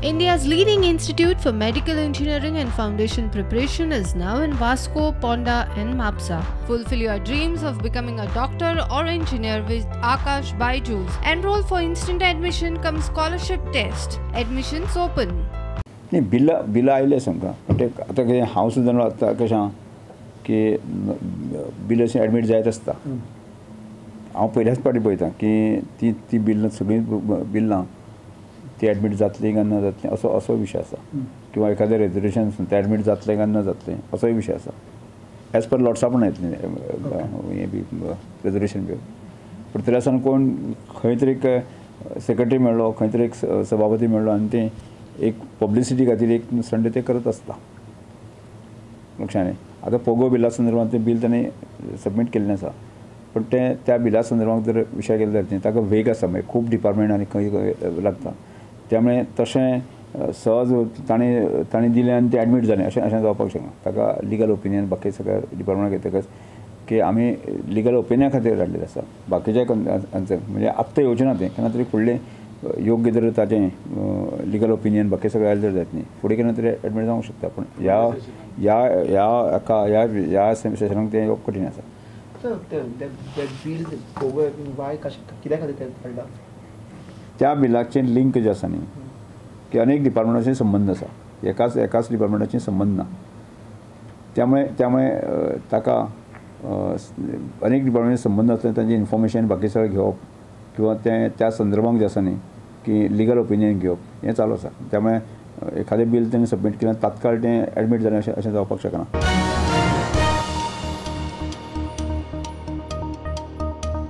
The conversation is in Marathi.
India's leading institute for medical engineering and foundation preparation is now in Vasco, Ponda and Mapsa. Fulfill your dreams of becoming a doctor or engineer with Akash Byju's. Enroll for instant admission cum scholarship test. Admissions open. नाही बिलां आयले समका आतां कितें हांव सुद्दां आतां कशें आहा की बिल अशें एडमीट जायत आसता हांव पयल्याच फावटी पळयतां की ती बिल सगळीं बिल्लां ती एडमीट जातली काय ना जातली असो विशय आसा किंवा एखादें रेजर्वेशन तें एडमीट जातलें काय ना जातलें असोय विशय आसा एज पर लॉट्सा पण येतलें हें बी रेजर्वेशन बी पूण तरी आसतना कोण खंय तरी एक सेक्रेटरी मेळ्ळो खंय तरी एक सभापती मेळ्ळो आनी तें एक पब्लिसिटी खातीर एक संडे ते करत आसता लक्षांनी आतां पोगो बिला संदर्भात तें बिल ताणें सबमीट केल्लें आसा पण तें त्या बिला संदर्भात जर विशय केलो जाल्यार ताका वेग आसा मागीर खूब डिपार्टमेंट आनी खंय लागता त्यामुळे तशें सहज ताणें दिलें आनी तें एडमीट जालें अशें जावपाक शकना ताका लिगल ओपिनियन बाकी सगळ्या डिपार्टमेंटाक येतकच की आमी लिगल ओपिनियना खातीर धाडलेलें आसा बाकीच्या म्हणजे आत्तां येवचें ना तें केन्ना तरी फुडलें योग्य जर ताजें लिगल ओपिनियन बाकी सगळें आयलें जायत न्ही फुडें केन्ना तरी एडमीट जावंक शकता पूण ह्या सेशनाक तें येवप कठीण आसा त्या बिलाचें लिंक जें आसा न्ही की अनेक डिपार्टमेंटाचे संबंध आसा एकाच डिपार्टमेंटाचे संबंध ना त्यामुळे ताका अनेक डिपार्टमेंटाचे संबंध आसले तांचें इन्फॉर्मेशन बाकी सगळें घेवप किंवा त्या संदर्भात जें आसा न्ही की लिगल ओपिनियन घेवप हें चालू आसा त्यामुळे एखादें बील तेणें सबमीट केलें तात्काळ तें एडमीट जालें अशें जावपाक शकना.